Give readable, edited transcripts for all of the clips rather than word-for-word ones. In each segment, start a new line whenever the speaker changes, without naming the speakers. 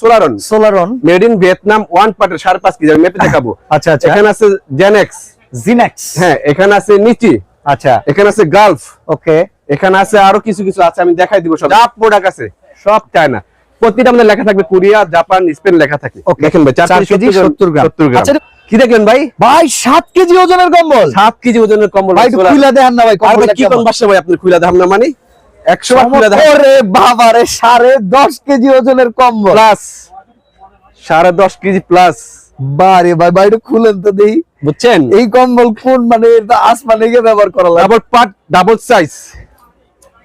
সোলারন
সোলারন
made in Vietnam one পার্টের 5.5 KG আমি মেপে দেখাবো।
আচ্ছা আচ্ছা,
এখানে আছে জেনেক্স
জিনেক্স,
হ্যাঁ এখানে আছে নিচি,
আচ্ছা
এখানে আছে গালফ,
ওকে,
এখানে আছে আরো কিছু কিছু আছে আমি দেখাই দিব। সব যা প্রোডাক্ট আছে সব চায়না, প্রতিটা আমাদের লেখা থাকবে কোরিয়া, জাপান, স্পেন লেখা থাকে। দেখেন ভাই 4 কেজি 70 গ্রাম।
আচ্ছা
কি দেখলেন ভাই?
ভাই 7 কেজি ওজনের কম্বল,
7 কেজি ওজনের কম্বল
ভাই একটু খুলে দেন না ভাই
আর
কম্বল
কি কোন বাসা ভাই আপনি খুলে দেখাম না মানে 100 বার খুলে দেখাম।
ওরে বাবা রে 10.5 কেজি ওজনের কম্বল
প্লাস 10.5 কেজি প্লাস।
বারে ভাই ভাই একটু খুলেন তো দেই,
বুঝছেন
এই কম্বল কোন মানে এটা আসমানে গিয়ে ব্যবহার করা লাগে।
Double part double size,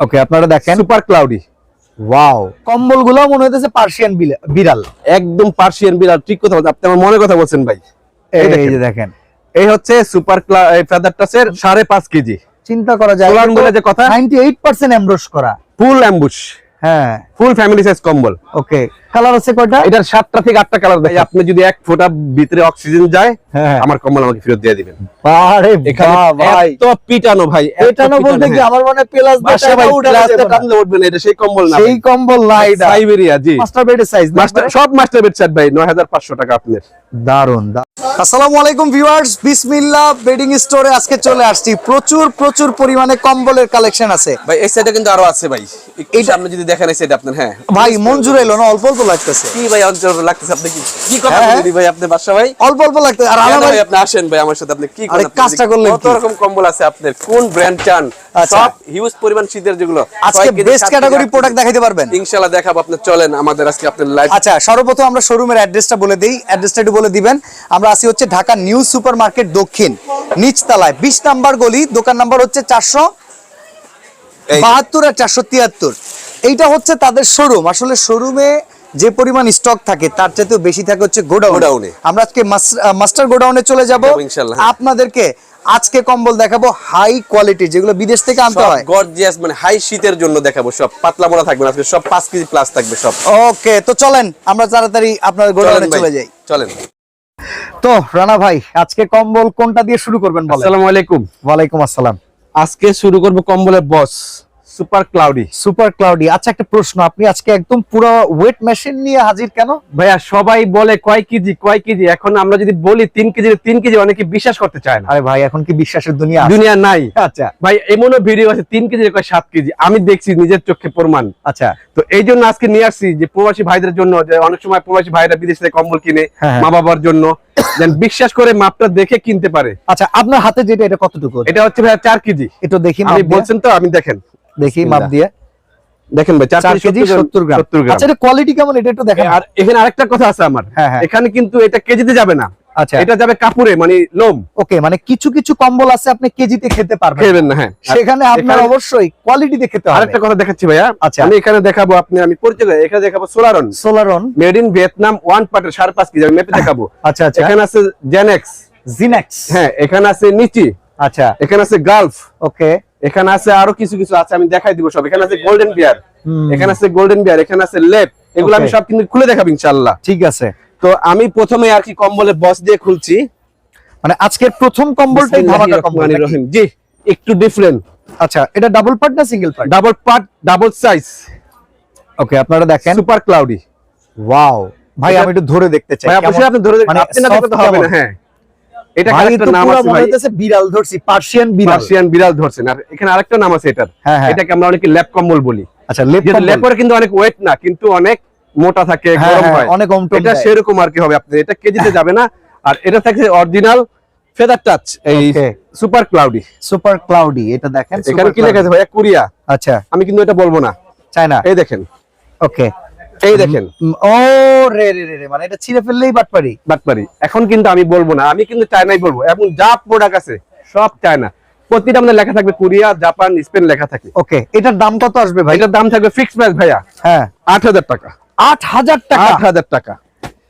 okay আপনারা দেখেন
সুপার ক্লাউডি।
ওয়াও, কম্বলগুলো মনে হইতেছে পার্সিয়ান বিড়াল।
একদম পার্সিয়ান বিড়াল, ঠিক কথা বলছেন আপনি, আমার মনে কথা বলছেন ভাই।
এই যে দেখেন,
এই হচ্ছে সুপার ফেদার টাচের 5.5 কেজি।
চিন্তা করা যায়
সোলার বলে যে কথা
98% এমব্রশ করা,
ফুল অ্যাম্বুশ,
হ্যাঁ
ফুল ফ্যামিলি সাইজ কম্বল।
ওকে, কালার আছে কয়টা?
এটার 7টা থেকে 8টা কালার দেয়। আপনি যদি 1 ফোঁটা ভিতরে অক্সিজেন যায়
হ্যাঁ
আমার কম্বল আমাকে ফেরত দিয়ে দিবেন।
আরে
এখানে
ভাই
এত পিটানো ভাই,
এটানো বলতে কি আমার মনে প্লাস
বাসা ভাই প্লাসে টানলে উঠবে না, এটা সেই কম্বল না,
সেই কম্বল না, এটা
সাইবেরিয়া। জি
মাস্টার বেডের সাইজ না,
মাস্টার সব মাস্টার বেড সেট ভাই 9500 টাকা আপনার।
দারুন। আসসালামু আলাইকুম ভিউয়ার্স, বিসমিল্লাহ বেডিং স্টোরে আজকে চলে আসছি। প্রচুর পরিমাণে কম্বলের কালেকশন আছে
ভাই। এই সাইডে কিন্তু আরো আছে ভাই, এই সামনে যদি দেখেন এই সাইডে আপনার। হ্যাঁ
ভাই মঞ্জুর এলো না, অল্প অল্প লাগতেছে।
কি ভাই অঞ্চল লাগতেছে আপনি কি কথা
হ্যাঁ,
বলি ভাই আপনি বাসা ভাই?
অল্প অল্প লাগতেছে। আর আলাদা
ভাই আপনি আসেন ভাই আমার সাথে, আপনি কি
আরে কাজটা করলেন
কত
কি?
রকম কম্বল আছে আপনার, কোন ব্র্যান্ড চান?
আচ্ছা।
সব হিউজ পরিমাণ শীতের যেগুলো
আজকে
6 KG,
best
7 KG,
category
8 KG.
Product দেখাইতে পারবেন
ইনশাআল্লাহ দেখাবো। আপনি চলেন আমাদের আজকে আপনার লাইভ।
আচ্ছা সর্বপ্রথম আমরা শোরুমের অ্যাড্রেসটা বলে দেই, অ্যাড্রেসটা একটু বলে দিবেন। আমরা আছি হচ্ছে ঢাকা নিউ সুপার মার্কেট দক্ষিণ নিচতলায় 20 নাম্বার গলি, দোকান নাম্বার হচ্ছে 472 আর 473। এইটা হচ্ছে তাদের শোরুম। আসলে শোরুমে যে পরিমাণ স্টক থাকে তার চাইতেও বেশি থাকে হচ্ছে গোডাউনে। আমরা আজকে মাস্টার গোডাউনে চলে যাব
ইনশাআল্লাহ।
আপনাদেরকে আজকে কম্বল দেখাবো হাই কোয়ালিটি, যেগুলো বিদেশ থেকে আনতে হয়,
গর্জিয়াস মানে হাই শীতের জন্য দেখাবো। সব পাতলা মোড়া থাকবে না আজকে, সব 5 কেজি প্লাস থাকবে সব।
ওকে তো চলেন আমরা তাড়াতাড়ি আপনাদের গোডাউনে চলে যাই।
চলেন।
তো রানা ভাই আজকে কম্বল কোনটা দিয়ে শুরু করবেন বলেন?
আসসালামু আলাইকুম।
ওয়ালাইকুম আসসালাম।
আজকে শুরু করব কম্বলের বস সুপার ক্লাউডি।
Super cloudy. আচ্ছা একটা প্রশ্ন, আপনি আজকে একদম পুরো ওয়েট মেশিন নিয়ে হাজির কেন?
ভাইয়া সবাই বলে কয় কেজি কয় কেজি, এখন আমরা যদি বলি 3 কেজি 3 কেজি অনেকে বিশ্বাস করতে চায় না।
আরে ভাই এখন কি বিশ্বাসের দুনিয়া আছে?
দুনিয়া নাই।
আচ্ছা
ভাই এমনও ভিডিও আছে 3 কেজি কয় 7 কেজি, আমি দেখছি নিজের চোখে প্রমাণ।
আচ্ছা
তো এই জন্য আজকে নিয়ে আসছি যে প্রবাসী ভাইদের জন্য, যে অনেক সময় প্রবাসী ভাইরা বিদেশ থেকে কম্বল কিনে
হ্যাঁ।
মা বাবার জন্য, যেন বিশ্বাস করে মাপটা দেখে কিনতে পারে।
আচ্ছা আপনার হাতে যেটা, এটা কতটুকু?
এটা হচ্ছে ভাইয়া 4 কেজি।
একটু দেখি,
আপনি বলছেন তো, আমি দেখেন
দেখি মাপ দিয়ে।
দেখেন ভাই 4
কেজি 70 গ্রাম। আচ্ছা এটা কোয়ালিটি কেমন এটা একটু দেখেন।
আর এখানে আরেকটা কথা আছে আমার,
হ্যাঁ, হ্যাঁ।
এখানে কিন্তু এটা কেজিতে যাবে না।
আচ্ছা
এটা যাবে কাপড়ে, মানে লোম।
ওকে, মানে কিছু কিছু কম্বল আছে আপনি কেজিতে খেতে পারবেন
খেবেন না। হ্যাঁ,
সেখানে আপনার অবশ্যই কোয়ালিটিতে খেতে হবে।
আরেকটা কথা দেখাচ্ছি ভাইয়া।
আচ্ছা।
আমি এখানে দেখাবো, আমি পরিচয় করি। এখানে দেখাবো
সোলারন
মেড ইন ভিয়েতনাম ওয়ান পার্টের 5.5 কেজি আমি মেপে দেখাবো।
আচ্ছা আচ্ছা,
এখানে আছে জেনেক্স,
জিনেক্স,
হ্যাঁ এখানে আছে নিচি,
আচ্ছা
এখানে আছে গালফ,
ওকে,
এখানে আছে আরো কিছু কিছু আছে আমি দেখাই দিব সব। এখানে আছে গোল্ডেন বিয়ার, এখানে আছে গোল্ডেন বিয়ার, এখানে আছে লেপ। এগুলো আমি সব কিন্তু খুলে দেখাবো ইনশাআল্লাহ।
ঠিক আছে।
তো আমি প্রথমে আর কি কম্বলের বস দিয়ে খুলছি।
মানে আজকের প্রথম কম্বলটাই ধামাকা কম্বল নাকি?
জি একটু ডিফারেন্ট।
আচ্ছা এটা ডাবল পার্ট না single part?
Double part double size.
Okay আপনারা দেখেন
সুপার ক্লাউডি।
ওয়াও ভাই আমি একটু ধরে দেখতে চাই।
ভাই অবশ্যই আপনি ধরে দেখুন,
মানে
আপনি না দেখতে তো হবে না। হ্যাঁ এটা একটা নাম আছে ভাই,
বিড়াল ধরছি, পার্সিয়ান বিড়াল।
পার্সিয়ান বিড়াল ধরছেন। আর এখানে আরেকটা নাম আছে এটার, এটাকে আমরা অনেকে ল্যাপ কম্বল বলি।
আচ্ছা
ল্যাপের কিন্তু অনেক ওয়েট না, কিন্তু অনেক মোটা থাকে, গরম হয়,
অনেক
এটা সেরকম আর কি হবে। আপনি এটা কেজিতে যাবে না। আর এটা থাকে অরিজিনাল ফেদার টাচ, এই সুপার ক্লাউডি।
সুপার ক্লাউডি এটা দেখেন,
এখানে কি লেখা আছে ভাই? কোরিয়া।
আচ্ছা
আমি কিন্তু এটা বলবো না,
চায়না।
এই দেখেন,
ওকে
এই দেখেন।
ও রে রে রে, মানে এটা ছিঁড়ে ফেললেই বাটপারি।
এখন কিন্তু আমি বলবো না, আমি কিন্তু চায়নাই বলবো। এবং যা প্রোডাক্ট আছে সব চায়না, প্রতিটা আমাদের লেখা থাকবে কোরিয়া, জাপান, স্পেন লেখা থাকে।
ওকে এটার দাম কত আসবে ভাই?
এটার দাম থাকবে ফিক্সড প্রাইস ভাইয়া,
হ্যাঁ
8000 টাকা।
8000 টাকা?
8000 টাকা।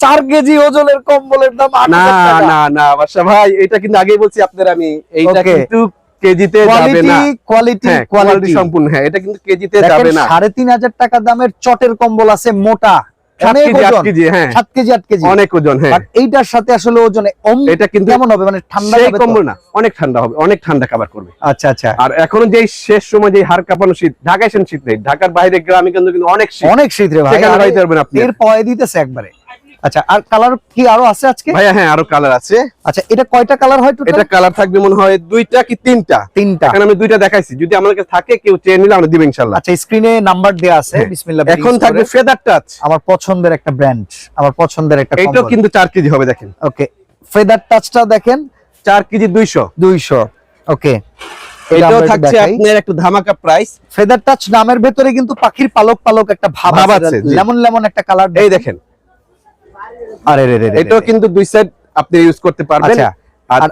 4 কেজি ওজনের কম্বলের দাম 8000 টাকা?
না না বাদশা ভাই, এটা কিন্তু আগেই বলছি আপনাদের আমি, এইটা কিন্তু কেজিতে যাবে না।
কোয়ালিটি
সম্পূর্ণ, হ্যাঁ এটা কিন্তু কেজিতে যাবে না।
3500 টাকা দামের চটের কম্বল আছে মোটা,
7
অনেক
কেজি, 8
ওজন।
কেজি, হ্যাঁ।
7 কেজি 8 কেজি
অনেক ওজন, হ্যাঁ।
বাট এইটার সাথে আসলে ওজনে
এটা কিন্তু
কেমন হবে, মানে ঠান্ডা
সেই
হবে তো?
কম্বল না, অনেক ঠান্ডা হবে, অনেক ঠান্ডা কভার করবে।
আচ্ছা আচ্ছা,
আর এখন যে শেষ সময় যে হাড় কাঁপানো শীত, ঢাকায় সেন শীত নেই, ঢাকার বাইরে গ্রামে কিন্তু অনেক শীত,
অনেক শীত রে ভাই,
সেখানে
আরে
পাইতে পারবেন আপনি।
এর পয়ে দিতেছে একবারে। আচ্ছা, আর কালার কি আরো আছে আজকে?
ভাইয়া হ্যাঁ, আরো কালার আছে।
আচ্ছা, এটা কয়টা কালার হয় টোটাল?
এটা কালার থাকবে মনে হয় 2টা কি 3টা।
এখন
আমি 2টা দেখাইছি, যদি আমার কাছে থাকে কেউ চেয়ে নিলে আমরা দিব ইনশাআল্লাহ।
আচ্ছা, স্ক্রিনে নাম্বার দেয়া আছে, বিসমিল্লাহ।
এখন থাকবে ফেদার টাচ,
আমার পছন্দের একটা ব্র্যান্ড, আমার পছন্দের একটা
এইটাও
কম্বল।
কিন্তু 4 কেজি হবে, দেখেন।
ওকে, ফেদার টাচটা দেখেন,
4 কেজি 200।
ওকে,
এটাও থাকছে আপনার একটু ধামাকা প্রাইস।
ফেদার টাচ নামের ভেতরে কিন্তু পাখির পালক পালক একটা ভাব
ভাব
আছে,
আছে, জি।
লেমন লেমন একটা কালার।
এই দেখেন,
আরে রে রে রে,
এটাও কিন্তু দুই সাইড আপনি ইউজ করতে পারবেন।
আচ্ছা,
আর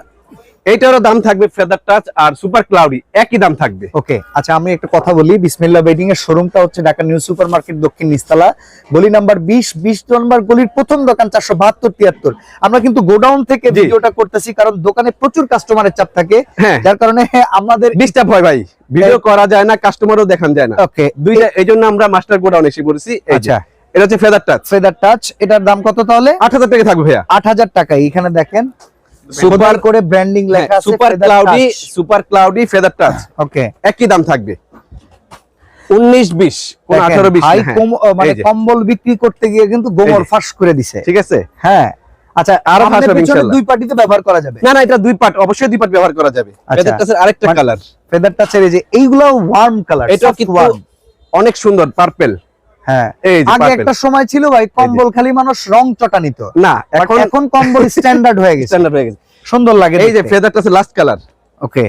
এইটারও দাম থাকবে, ফেদার টাচ আর সুপার ক্লাউডি একই দাম থাকবে।
ওকে। আচ্ছা, আমি একটা কথা বলি, বিসমিল্লাহ বেডিং এর শোরুমটা হচ্ছে ঢাকা নিউ সুপার মার্কেট দক্ষিণ নিস্তালা, গলি নাম্বার 20 নম্বর গলির প্রথম দোকান, 472-73। আমরা কিন্তু গোডাউন থেকে ভিডিওটা করতেছি কারণ দোকানে প্রচুর কাস্টমারের চাপ থাকে,
হ্যাঁ।
যার কারণে আমাদের
ডিস্টার্ব হয় ভাই, ভিডিও করা যায় না, কাস্টমারও দেখান যায় না।
ওকে,
দুইটা, এইজন্য আমরা মাস্টার গোডাউন এসে পড়েছি।
আচ্ছা,
এটা হচ্ছে ফেদার টাচ।
ফেদার টাচ, এটার দাম কত তাহলে?
8000 টাকা থাকবে ভাইয়া।
8000 টাকা। এখানে দেখেন
সুপার
সুপার করে ব্র্যান্ডিং লেখা আছে,
সুপার ক্লাউডি ফেদার টাচ
ওকে,
একই দাম থাকবে। 19-20 কোন 18-20
হাই
হ্যাঁ।
মানে
এই যে,
কম্বল বিক্রি করতে গিয়ে কিন্তু গোমর
এই যে।
ফাঁস করে দিছে।
ঠিক আছে।
হ্যাঁ, আচ্ছা,
আরো
সামনে
ফাঁস হবে
পেছনে
ইনশাআল্লাহ।
দুই পার্টিতে ব্যবহার করা যাবে।
না না, এটা দুই পার্ট, অবশ্যই দুই পার্ট ব্যবহার করা যাবে।
আচ্ছা।
ফেদার টাচের আরেকটা
মানে
কালার,
ফেদার টাচের এই যে এইগুলা ওয়ার্ম কালার,
এটা কিন্তু অনেক সুন্দর পার্পল।
হ্যাঁ,
এই যে
আগে
purple।
একটা সময় ছিল ভাই কম্বল খালি মানুষ রং চটা নিত,
না,
এখন কম্বল স্ট্যান্ডার্ড হয়ে গেছে,
স্ট্যান্ডার্ড হয়ে গেছে,
সুন্দর লাগে।
এই যে ফেদার টাচের লাস্ট কালার।
ওকে,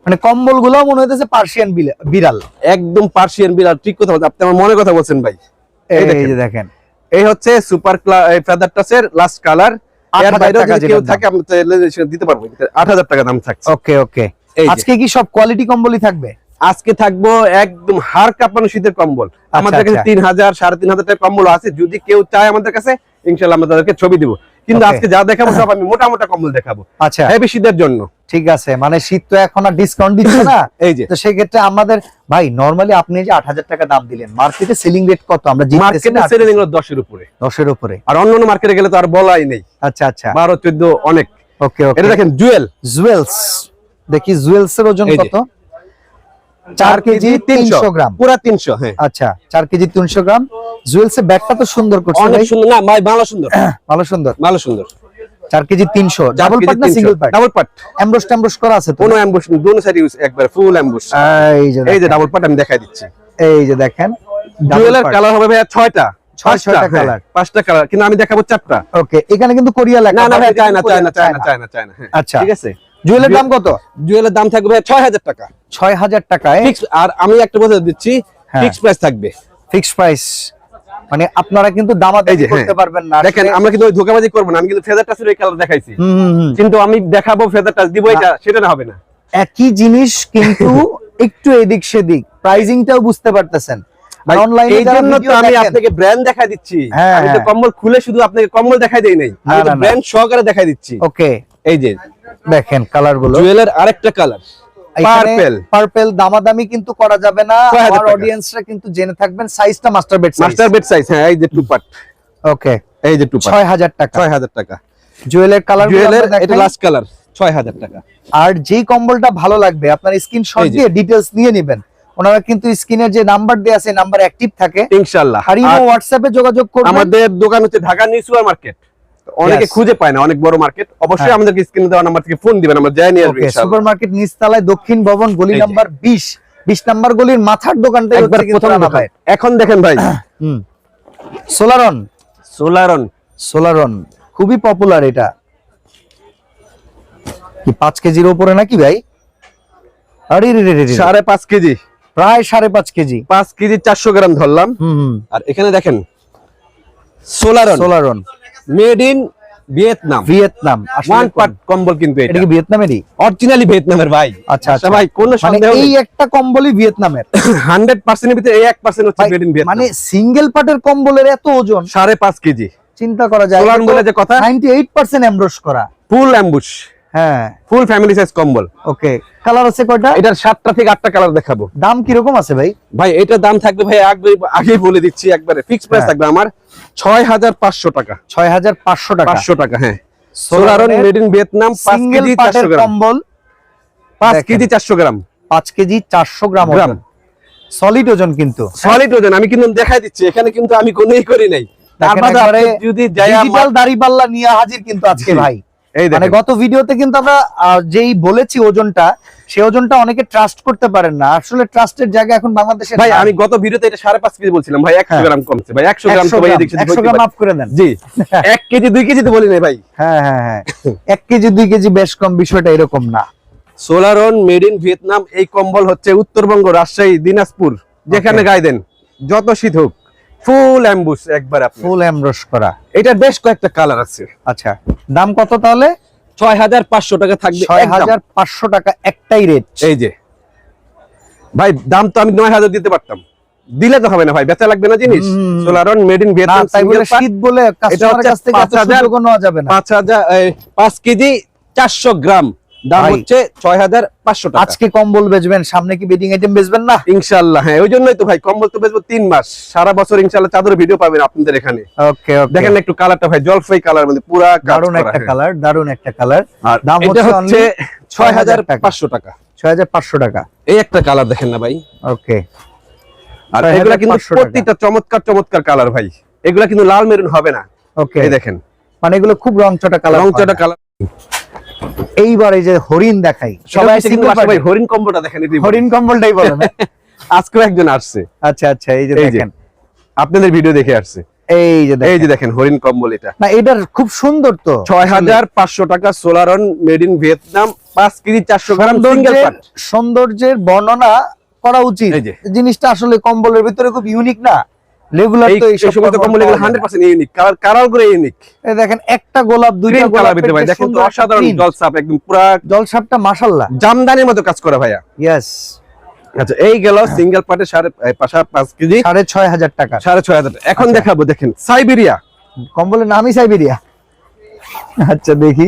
মানে কম্বল গুলো মনে হইতেছে পার্সিয়ান বিড়াল,
একদম পার্সিয়ান বিড়াল। ঠিক কথা বলছেন আপনি, আমার মনে কথা বলছেন ভাই।
এই যে দেখেন,
এই হচ্ছে সুপার ফেদার টাচের লাস্ট কালার। এর
8000
বাইরেও
টাকা
যদি কেউ
যেটার
থাকে আমি দিতে পারবো। 8000 টাকা দাম থাকছে।
ওকে ওকে।
এই যে।
আজকে কি সব কোয়ালিটি কম্বলই থাকবে?
আজকে থাকবো একদম হাড় কাঁপানো শীতের কম্বল। আমাদের কাছে 3000 3500 টাকার কম্বল আছে, যদি কেউ চায় আমাদের কাছে ইনশাআল্লাহ আমরা তাদেরকে ছবি দিব। কিন্তু আজকে যা দেখাবো সব আমি মোটা মোটা কম্বল দেখাবো,
আচ্ছা,
হেভি শীতের জন্য।
ঠিক আছে, মানে শীত তো এখন আর ডিসকাউন্ট দিচ্ছে না।
এই যে,
তো সেই ক্ষেত্রে আমাদের ভাই নরমালি আপনি যে 8000 টাকা দাম দিলেন, মার্কেটে সেলিং রেট কত? আমরা
মার্কেটে সেলিং হলো 10 এর উপরে,
10 এর উপরে।
আর অন্য মার্কেটে গেলে তো আর বলাই নেই।
আচ্ছা আচ্ছা,
12 14 অনেক।
ওকে ওকে।
এটা দেখেন জুয়েল,
জুয়েলস, দেখি জুয়েলস এর ওজন
এই যে।
কত? 4 কেজি 300 গ্রাম।
পুরা 300, হ্যাঁ।
আচ্ছা, 4 কেজি 300 গ্রাম। জুয়েলস এর ব্যাগটা তো সুন্দর করছে
অনেক
ভাই,
সুন্দর না ভাই, ভালো সুন্দর,
ভালো সুন্দর।
ভালো সুন্দর।
4 কেজি 300, ডাবল পার্ট না single part?
Double part.
Emboss টেমব্রোস করা আছে তো?
কোনো অ্যাম্বুশ নেই, দুনো সাইড ইউজ একবার ফুল অ্যাম্বুশ। এই যে ডাবল পার্ট আমি দেখাই দিচ্ছি।
এই যে দেখেন,
জুয়েলের কালার হবে ভাইয়া 6টা,
6টা কালার,
5টা কালার, কিন্তু আমি দেখাবো 4টা।
ওকে। এখানে কিন্তু কোরিয়া লেখা,
না না ভাই, চায়না। হ্যাঁ,
আচ্ছা,
ঠিক আছে।
জুয়েলের দাম কত?
জুয়েলের দাম থাকবে ভাইয়া 6000 টাকা,
6000 টাকায়
ফিক্স। আর আমি একটা কথা দিচ্ছি,
হ্যাঁ।
ফিক্স প্রাইস থাকবে,
ফিক্সড প্রাইস। মানে আপনারা কিন্তু দামাদামি করতে পারবেন না।
দেখেন আমরা কিন্তু ওই ধোঁকাবাজি করব না, আমি কিন্তু ফেদার টাচের এই কালার দেখাইছি, কিন্তু আমি দেখাবো ফেদার টাচ দিব, এটা সেটা না হবে না।
একই জিনিস কিন্তু একটু এদিক সেদিক, প্রাইজিংটাও বুঝতে পারতেছেন। অনলাইনে
এই জন্য তো আমি আপনাকে ব্র্যান্ড দেখাই দিচ্ছি। আমি তো কম্বল খুলে শুধু আপনাকে কম্বল দেখাই দেই নাই, আমি তো ব্র্যান্ড সহকারে দেখাই দিচ্ছি।
ওকে,
এই যে
দেখেন কালার গুলো,
জুয়েলের আরেকটা কালার পার্পল।
পার্পল দামাদামি কিন্তু করা যাবে না,
6000
আমার
টাকা।
অডিয়েন্সরা কিন্তু জেনে থাকবেন। সাইজটা master bed size,
master bed size, হ্যাঁ। এই যে টু পার্ট,
ওকে।
এই যে টু পার্ট,
6000 টাকা।
6000 টাকা।
জুয়েলের কালার,
জুয়েলের এটা লাস্ট কালার, 6000 টাকা।
আর যেই কম্বলটা ভালো লাগবে আপনার স্ক্রিনশট
এই যে।
দিয়ে ডিটেইলস নিয়ে নেবেন। ওনারা কিন্তু স্ক্রিনের যে নাম্বার দেয়া আছে, নাম্বার অ্যাক্টিভ থাকে
ইনশাআল্লাহ।
আর হোয়াটসঅ্যাপে যোগাযোগ করবেন।
আমাদের দোকান হচ্ছে ঢাকা নিউ সুপার মার্কেট, অনেকে খুঁজে পায় না, অনেক বড় মার্কেট। অবশ্যই আমাদেরকে স্ক্রিনে দেওয়া নাম্বার থেকে ফোন দিবেন, আমরা যাই নিয়ে আসব ইনশাআল্লাহ।
সুপার মার্কেট নিচতলায় দক্ষিণ ভবন, গলি
এই যে।
নাম্বার 20 নাম্বার গলির মাথার দোকানটাই
একবার
হচ্ছে
প্রথম
কিন্তু
দোকান। এখন দেখেন ভাই,
সোলারন,
সোলারন
খুবই পপুলার। এটা কি 5 কেজির উপরে নাকি ভাই? আরে রে রে রে রে,
5.5 কেজি,
প্রায় 5.5 কেজি,
5 কেজি 400 গ্রাম ধরলাম। আর এখানে দেখেন Solaron made in Vietnam, one part কম্বল, কিন্তু
এটা কি ভিয়েতনামেরই?
অরিজিনালি ভিয়েতনামের ভাই।
আচ্ছা আচ্ছা
ভাই কোনো
মানে
সন্দেহ
এই
নেই,
একটা কম্বলই ভিয়েতনামের
100% এর ভিতরে এই 1% হচ্ছে মেড ইন ভিয়েতনাম।
মানে সিঙ্গেল পার্টের কম্বলের এত ওজন,
5.5 কেজি।
চিন্তা করা যায়।
সোলারন বলে যে কথা,
98% এমব্রোস করা,
ফুল অ্যাম্বুশ,
হ্যাঁ,
ফুল ফ্যামিলি সাইজ কম্বল।
ওকে, কালার আছে কয়টা?
এটার 7টা থেকে 8টা কালার দেখাবো।
দাম কি রকম আছে ভাই?
ভাই এটার দাম থাকবে ভাই আগেই বলে দিচ্ছি, একবারে ফিক্স প্রাইস থাকবে আমার 6500 টাকা।
6500 টাকা।
500 টাকা, হ্যাঁ। Solaron made in Vietnam, 5
single
KG
পাটের
400 গ্রাম।
কম্বল,
5 কেজি 400 গ্রাম।
5 কেজি 400 গ্রাম ওজন, সলিড ওজন কিন্তু।
সলিড ওজন আমি কিন্তু দেখাই দিচ্ছি, এখানে কিন্তু আমি কোনোই করি নাই। তারপরে আপনি যদি
ডিজিটাল দাড়িপাল্লা নিয়ে হাজির কিন্তু আজকে ভাই।
এই
মানে
দেখেন
গত ভিডিওতে কিন্তু আমরা যেই বলেছি ওজনটা, সেই ওজনটা অনেকে ট্রাস্ট করতে পারেন না। আসলে ট্রাস্টের জায়গা এখন বাংলাদেশে
ভাই। আমি গত ভিডিওতে এটা 5.5 কেজি বলছিলাম ভাই, 100 গ্রাম কমছে ভাই। 100 গ্রাম তো ভাই দেখছি
100 গ্রাম মাফ করে দেন।
জি 1 কেজি 2 কেজি তো বলি নাই ভাই।
হ্যাঁ হ্যাঁ হ্যাঁ 1 কেজি 2 কেজি বেশ কম, বিষয়টা এরকম না।
সোলারন মেড ইন ভিয়েতনাম এই কম্বল হচ্ছে উত্তরবঙ্গ, রাজশাহী, দিনাজপুর, যেখানে গায়ে দেন, যত শীত হোক, ফুল অ্যাম্বুশ একবার আপনি।
ফুল এমব্রশ করা।
এটা বেশ কয়েকটা কালার আছে।
আচ্ছা, দাম কত তাহলে?
6500 টাকা থাকবে।
6500 টাকা একটাই রেট।
এই যে ভাই, দাম তো আমি 9000 দিতে পারতাম, দিলে তো হবে না ভাই, বেচা লাগবে না জিনিস। সোলারন মেড ইন ভিয়েতনাম,
তাই বলে শীত বলে কাস্টমারের কাছ থেকে এত সুযোগ নেওয়া যাবে না।
5 কেজি 400 গ্রাম, দাম
ভাই,
হচ্ছে 6500 টাকা।
আজকে কম্বল বেচবেন, সামনে কি বেডিং আইটেম বেচবেন না?
ইনশাআল্লাহ, হ্যাঁ। ওই জন্যই তো ভাই কম্বল তো বেচবো 3 মাস, সারা বছর ইনশাআল্লাহ চাদর ভিডিও পাবেন আপনাদের এখানে।
ওকে ওকে,
দেখেন একটু কালারটা ভাই, জলপাই কালার, মানে পুরা
দারুন একটা কালার, দারুন একটা কালার।
আর
দাম
এটা হচ্ছে
হচ্ছে
6500 টাকা।
6500 টাকা।
এই একটা কালার দেখেন না ভাই।
ওকে,
আর এগুলা কিন্তু
6500 টাকা।
প্রত্যেকটা চমৎকার চমৎকার কালার ভাই, এগুলা কিন্তু লাল মেরুন হবে না।
ওকে,
এই দেখেন
মানে এগুলো খুব রংচটা কালার।
রংচটা কালার।
এইবার এই যে হরিণ দেখাই,
সবাই
এটা
কিন্তু
single
ভাই
party?
হরিণ কম্বলটা দেখেন, এটি
হরিণ কম্বলটাই বলেন।
আজকেও একজন আসছে।
আচ্ছা আচ্ছা, এই যে
এই যে
দেখেন,
আপনাদের ভিডিও দেখে আসছে।
এই যে
এই যে
দেখেন,
দেখেন হরিণ কম্বল, এটা
না এটার খুব সুন্দর তো।
6500 টাকা। Solaron made in Vietnam, 5 KG 400 gram, single part.
সৌন্দর্যের বর্ণনা করা উচিত।
এই যে।
জিনিসটা আসলে কম্বলের ভিতরে খুব ইউনিক না, রেগুলার তো এই
এই সমস্ত কম্বল এগুলো 100% ইউনিক, কালার করে ইউনিক।
এই দেখেন, একটা গোলাপ, দুইটা
গ্রিন কালার
গোলাপ
ভিতরে ভাই, দেখেন তো অসাধারণ জলসাপ, একদম পুরা
জলসাপটা মাশাআল্লাহ
জামদানির মতো কাজ করা ভাইয়া।
ইয়েস।
আচ্ছা, এই গেল সিঙ্গেল পাটে 5.5 কেজি
6500 টাকা।
6500। এখন দেখাবো, দেখেন সাইবেরিয়া
কম্বলের নামই সাইবেরিয়া। আচ্ছা দেখি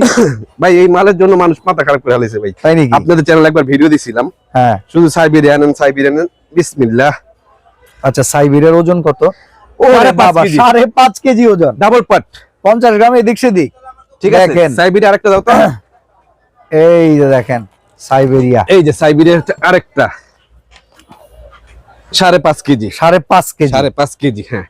ভাই, এই মালের জন্য মানুষ মাথা খারাপ করে হালাইছে ভাই।
তাই নাকি?
আপনাদের চ্যানেলে একবার ভিডিও দিছিলাম,
হ্যাঁ।
শুধু সাইবেরিয়ান সাইবেরিয়ান। বিসমিল্লাহ।
আচ্ছা, সাইবেরিয়ার ওজন কত?
ওরে বাবা,
5.5 কেজি ওজন,
ডাবল পাট,
50 গ্রাম এদিক সেদিক।
ঠিক আছে।
দেখেন,
সাইবেরিয়া আরেকটা দাও তো।
এই যে দেখেন সাইবেরিয়া,
এই যে সাইবেরিয়া আরেকটা 5.5 কেজি।
5.5 কেজি।
5.5 কেজি, হ্যাঁ।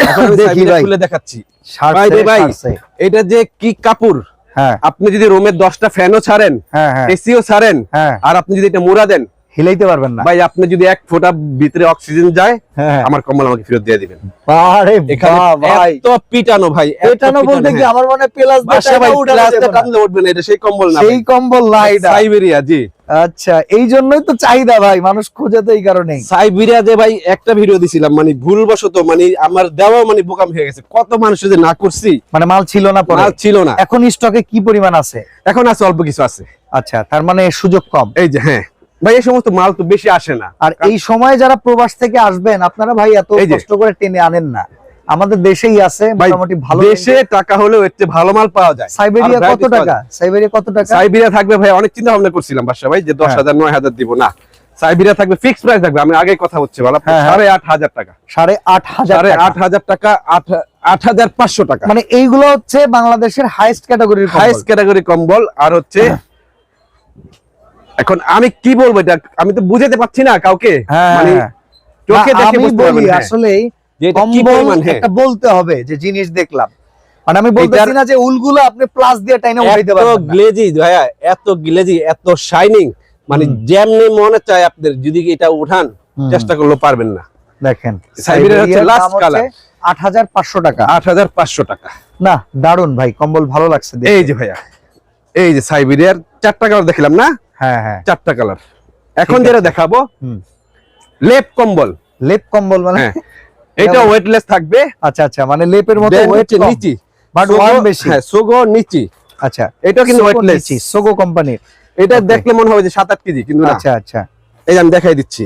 এখন আমি
দেখি
সাইবেরিয়া
ভাই,
খুলে দেখাচ্ছি।
সারছে,
ভাই ভাই,
সারছে।
এটা যে কি কাপড়!
হ্যাঁ
আপনি যদি রুমের 10টা ফ্যানও ছাড়েন,
হ্যাঁ হ্যাঁ
এসিও ছাড়েন,
হ্যাঁ,
আর আপনি যদি এটা মোড়া দেন,
হিলাইতে পারবেন না
ভাই আপনি যদি 1 ফোঁটা ভিতরে অক্সিজেন যায়,
হ্যাঁ।
আমার কম্বল আমাকে ফেরত দিয়ে দিবেন।
আরে
এখানে
বাহ ভাই,
এত পিটানো ভাই, এত
এটানো বলতে কি
হ্যাঁ।
আমার মনে প্লাস
বাসা ভাই ক্লাসটা টানলে উঠবে না, এটা সেই কম্বল না
সেই
ভাই।
কম্বল না এটা।
সাইবেরিয়া, জি।
আচ্ছা, এই জন্যই তো চাহিদা ভাই, মানুষ খোঁজে তো এই কারণেই।
সাইবেরিয়া যে ভাই একটা ভিডিও দিছিলাম, মানে ভুলবশত, মানে আমার দেওয়া মানে বোকাম হয়ে গেছে, কত মানুষ যে না করছি,
মানে মাল ছিল না পরে?
মাল ছিল না।
এখন স্টকে কি পরিমাণ আছে?
এখন আছে, অল্প কিছু আছে।
আচ্ছা, তার মানে সুযোগ কম।
এই যে, হ্যাঁ ভাই, এই সমস্ত মাল তো বেশি আসে না।
আর এই সময় যারা প্রবাস থেকে আসবেন, আপনারা ভাই এত
এই যে।
কষ্ট করে টেনে আনেন না, আমাদের দেশেই আছে
ভাই,
মোটামুটি ভালো।
দেশে টাকা হলেও এর চেয়ে ভালো মাল পাওয়া যায়।
সাইবেরিয়া
আর
কত
varieties পাওয়া
টাকা?
যায়।
সাইবেরিয়া কত টাকা?
সাইবেরিয়া থাকবে ভাই, অনেক চিন্তা ভাবনা করছিলাম বাসা ভাই, যে 10,000 9,000 দিব না। সাইবেরিয়া থাকবে ফিক্স প্রাইস থাকবে, আমি আগে কথা হচ্ছে বলা,
হ্যাঁ, হ্যাঁ।
8,500 টাকা।
8,500 টাকা।
8,500 টাকা, 8,500 টাকা।
মানে এইগুলো হচ্ছে বাংলাদেশের হাইয়েস্ট ক্যাটাগরির
হাইস্ট ক্যাটাগরি কম্বল। আর হচ্ছে এখন আমি কি বলবো, এটা আমি তো বুঝাতে পারছি না কাউকে, মানে চোখে দেখে
আমি
বুঝতে
বলি
পারবেন। হ্যাঁ।
আসলে
যে এটা কি
কম্বল
পরিমাণ, হ্যাঁ।
একটা বলতে হবে যে জিনিস দেখলাম, মানে আমি বলতেছি
এটার-
না যে উলগুলো আপনি প্লাস দিয়ে টাইনা উঠাইতে
এত
পারবেন না।
গ্লেজি ভাইয়া, এত গ্লেজি, এত শাইনিং, মানে যেমনি মনে চায় আপনার যদি এটা উঠান, চেষ্টা করলেও পারবেন না।
দেখেন,
সাইবেরিয়ার হচ্ছে
সাইবেরিয়ার
লাস্ট
দাম হচ্ছে
কালার,
8,500 টাকা।
8,500 টাকা।
না, দারুন ভাই, কম্বল ভালো লাগছে দেখতে।
এই যে ভাইয়া, এই যে সাইবেরিয়ার 4টা কালার দেখলাম না,
হ্যাঁ হ্যাঁ,
4টা কালার। এখন
ঠিক
যেটা
আছে।
দেখাবো,
হুম।
লেপ কম্বল।
লেপ কম্বল মানে?
হ্যাঁ, এটা ওয়েটলেস থাকবে।
আচ্ছা আচ্ছা, মানে লেপের মতো
Band
ওয়েট
হচ্ছে
কম,
নিচি,
বাট
সোগো-
ওয়ান বেশি।
হ্যাঁ, সোগো নিচি।
আচ্ছা,
এটা কিন্তু
সোগো
ওয়েটলেস।
নিচি, সোগো কোম্পানির।
এটা
Okay.
দেখলে মনে হবে যে 7-8 কেজি, কিন্তু না।
আচ্ছা আচ্ছা,
এই যে আমি দেখাই দিচ্ছি,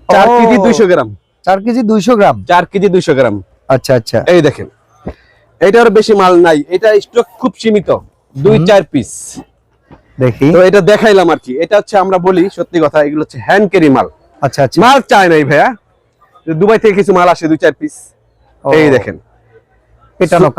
4
ও।
কেজি 200 গ্রাম।
4 কেজি 200 গ্রাম।
4 কেজি 200 গ্রাম।
আচ্ছা আচ্ছা,
এই দেখেন, এটার বেশি মাল নাই, এটা স্টক খুব সীমিত, 2-4 পিস।
দেখি।
তো এটা দেখাইলাম আর কি। এটা হচ্ছে আমরা বলি সত্যি কথা, এগুলো হচ্ছে হ্যান্ড ক্যারি মাল।
আচ্ছা আচ্ছা,
মাল চায় নাই ভাইয়া, দুবাই থেকে কিছু মাল আসে 2-4 পিস। এই দেখেন,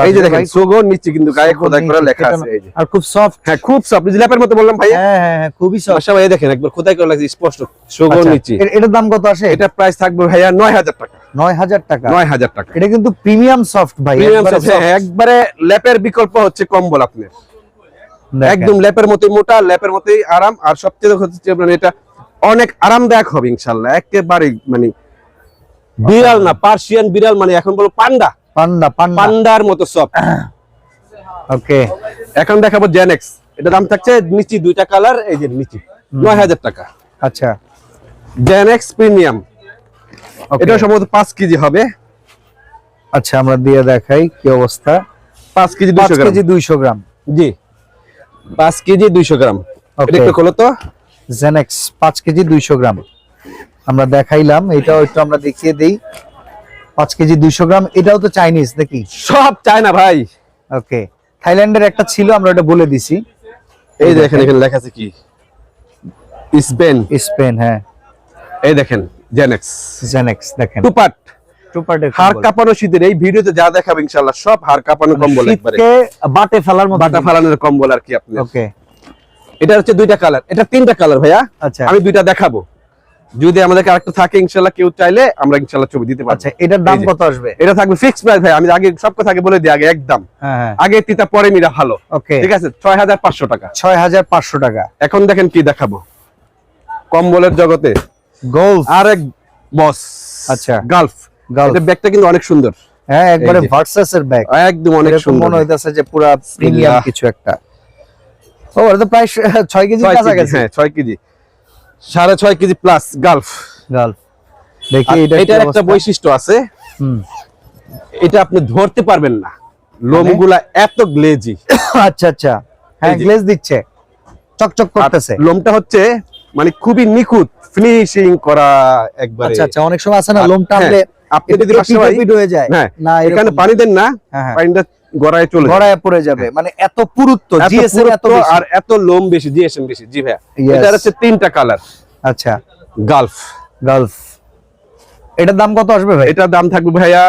এই যে দেখেন সোগো নিচে কিন্তু গায়ে খোদাই করে লেখা আছে। এই যে
আর খুব সফট।
হ্যাঁ খুব সফট, ল্যাপের মতো বললাম ভাইয়া।
হ্যাঁ হ্যাঁ খুবই সফট।
আচ্ছা ভাই দেখেন একবার খোদাই করে লাগছে স্পষ্ট সোগো নিচে।
এটার দাম কত আসে?
এটা প্রাইস থাকবে ভাইয়া 9000 টাকা।
9000 টাকা।
9000 টাকা।
এটা কিন্তু প্রিমিয়াম সফট ভাই,
একবারে ল্যাপের বিকল্প হচ্ছে কম্বল আপনার, একদম ল্যাপের মতোই মোটা, ল্যাপের মতোই আরাম। আর সবচেয়ে হচ্ছে আপনার এটা অনেক আরামদায়ক হবে ইনশাআল্লাহ, একেবারে মানে বিড়াল না, পার্সিয়ান বিড়াল মানে এখন বলো পান্ডা, পান্ডার মতো সফট।
ওকে,
এখন দেখাবো জেনেক্স। এটা দাম থাকছে নিচে 2টা কালার, এই যে নিচে 9000 টাকা।
আচ্ছা,
জেনেক্স প্রিমিয়াম, এটা সম্ভবত 5 কেজি হবে।
আচ্ছা আমরা দিয়ে দেখাই কি অবস্থা।
5 কেজি 200 গ্রাম।
5 কেজি 200 গ্রাম।
জি 5 কেজি 200 গ্রাম। এটা একটু খোলো তো।
জেনেক্স 5 কেজি 200 গ্রাম আমরা দেখাইলাম, এটাও একটু আমরা দেখিয়ে দেই। 5 কেজি 200 গ্রাম। এটাও তো চাইনিজ নাকি?
সব চায়না ভাই।
ওকে, থাইল্যান্ডের একটা ছিল, আমরা এটা বলে দিছি।
এই দেখেন এখানে লেখা আছে কি, স্পেন।
স্পেন, হ্যাঁ।
এই দেখেন জেনেক্স,
জেনেক্স দেখেন
টু পার্ট, হাড়
কম্বল।
কাঁপানো শীতের। এই ভিডিওতে যা দেখাবো ইনশাআল্লাহ সব হাড় কাঁপানো কম্বল, একবারে
শীতকে বাটে ফেলার মতো,
বাটা ফালানোর কম্বল আর কি আপনি।
ওকে,
এটা হচ্ছে 2টা কালার, এটা 3টা কালার ভাইয়া।
আচ্ছা,
আমি 2টা দেখাবো, যদি আমাদেরকে আরেকটা থাকে ইনশাআল্লাহ কেউ চাইলে আমরা ইনশাআল্লাহ ছবি দিতে পারবো।
আচ্ছা এটার দাম কত আসবে?
এটা থাকবে ফিক্সড প্রাইস ভাই, আমি আগে সব কথা আগে বলে দিই, আগে একদম।
হ্যাঁ হ্যাঁ,
আগে তিতা পরে মিরা ভালো।
ওকে,
ঠিক আছে, 6500 টাকা।
6500 টাকা।
এখন দেখেন কি দেখাবো কম্বলের জগতে,
গোল্ফ
আরেক বস।
আচ্ছা,
গালফ। এটা ব্যাগটা কিন্তু অনেক সুন্দর,
হ্যাঁ একবারে ভার্সাসের ব্যাগ,
একদম অনেক সুন্দর।
মনে হইতাছে যে পুরো প্রিমিয়াম কিছু একটা। ও এটা তো প্রায় 6 কেজি কাছাকাছি।
হ্যাঁ 6 KG, 6.5 KG plus Gulf.
Gulf দেখি।
এটার একটা বৈশিষ্ট্য আছে, এটা আপনি ধরতে পারবেন না, লোমগুলা এত গ্লেজি।
আচ্ছা আচ্ছা, হ্যাঁ গ্লেজ দিচ্ছে, চকচক করতেছে।
লোমটা হচ্ছে মানে খুবই নিখুঁত ফিনিশিং করা একবারে।
আচ্ছা আচ্ছা, অনেক সময় আছে না লোম টানলে
আপনি যদি
পিট হয়ে যায়,
না এখানে পানি দেন না, পানিটা গড়ায় চলে
গড়ায় পড়ে যাবে, মানে এত পুরুত্ব, জিএসএম এত বেশি
আর এত লোম বেশি, জিএসএম বেশি। জি ভাই, এটা হচ্ছে 3টা কালার।
আচ্ছা,
গালফ।
গালফ এটার দাম কত আসবে ভাই?
এটার দাম থাকবে ভাইয়া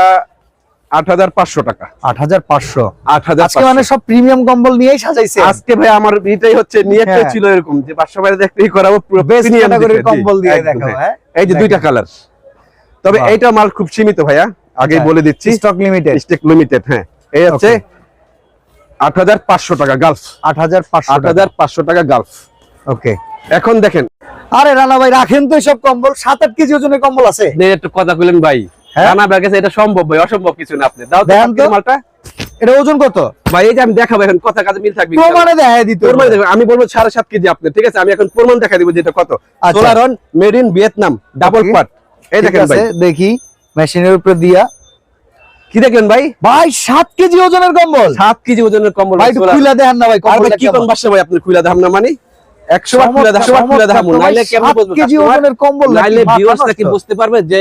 8500 টাকা।
8500।
8500।
আজকে মানে সব প্রিমিয়াম কম্বল নিয়েই সাজাইছে
আজকে ভাই। আমার এটাই হচ্ছে নিয়তটাই ছিল এরকম যে বাসা বাইরে দেখতেই করাবো পুরো
প্রিমিয়াম কম্বল দিয়ে দেখাবো। হ্যাঁ
এই যে 2টা কালার, তবে এইটা মাল খুব সীমিত ভাইয়া, আগে বলে দিচ্ছি,
স্টক লিমিটেড।
Stock limited. হ্যাঁ, এই হচ্ছে 8500 টাকা গালফ। 8500 টাকা গালফ।
ওকে,
এখন দেখেন,
আরে রানা ভাই রাখেন তো সব কম্বল, 7-8 কেজি ওজনের কম্বল আছে।
একটু কথা কইলেন ভাই, রানা ব্যাগে এটা সম্ভব ভাই, অসম্ভব কিছু না। আপনি দাও তো মালটা,
এটা ওজন কত
ভাই? এই যে আমি দেখাবো এখন, কথা কাজে মিল থাকবে।
প্রমাণে দেখাই দিতে,
প্রমাণে দেখাবো। আমি বলবো 7.5 কেজি আপনি, ঠিক আছে? আমি এখন প্রমাণ দেখা দিব যেটা কত। Solaron made in Vietnam, double part. এই দেখেন ভাই,
দেখি মেশিনের উপরে দিয়া।
কি দেখলেন ভাই?
ভাই 7 কেজি ওজনের কম্বল,
7 কেজি ওজনের কম্বল
ভাই। খুলে দেখেন না ভাই কম্বলটা
কি কোন বাসা ভাই? আপনি খুলে দেখাম না মানে 100 বার খুলে দেখাম, নাইলে কেমন বুঝবো?
7 কেজি ওজনের কম্বল,
নাইলে ভিউয়ার্সরা কি বুঝতে পারবে যে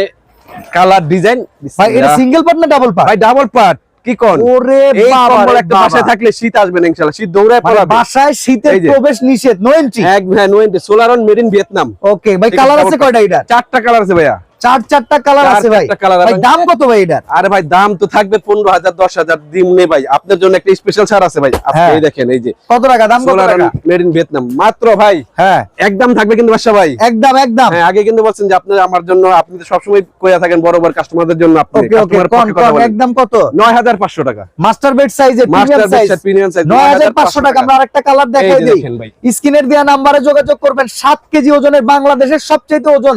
কালার ডিজাইন?
ভাই এটা সিঙ্গেল পার্ট না ডাবল পার্ট?
ভাই ডাবল পার্ট। কি কোন?
ওরে বাবা,
কম্বল একটা বাসায় থাকলে শীত আসবে না ইনশাআল্লাহ, শীত দৌড়ায় পড়াবে।
বাসায় শীতের প্রবেশ নিষেধ, নো এন্ট্রি।
হ্যাঁ no entry, Solaron made in Vietnam.
Okay ভাই, কালার আছে কয়টা এটা?
4টা কালার আছে ভাইয়া,
4টা কালার আছে ভাই। ভাই দাম কত ভাই এটার?
আরে ভাই দাম তো থাকবে 15000 10000 দিম নে ভাই, আপনার জন্য একটা স্পেশাল ছাড় আছে ভাই। আপনি এই দেখেন, এই যে
কত টাকা দাম? কত টাকা?
মেড ইন ভিয়েতনাম মাত্র ভাই। হ্যাঁ একদম থাকবে কিন্তু বাসা ভাই, একদম। হ্যাঁ আগে কিন্তু বলছেন যে আপনি আমার জন্য, আপনি তো সব সময় কইয়া থাকেন বড় বড় কাস্টমারদের জন্য। আপনি কাস্টমার পক্ষে কথা বলেন। একদম কত? 9500 টাকা।
মাস্টার বেড সাইজের প্রিমিয়াম সাইজ 9500 টাকা। আমরা আরেকটা কালার দেখাই দেই। স্ক্রিনের দেয়া নম্বরে যোগাযোগ করবেন। 7 কেজি ওজনের বাংলাদেশের সবচেয়ে ওজন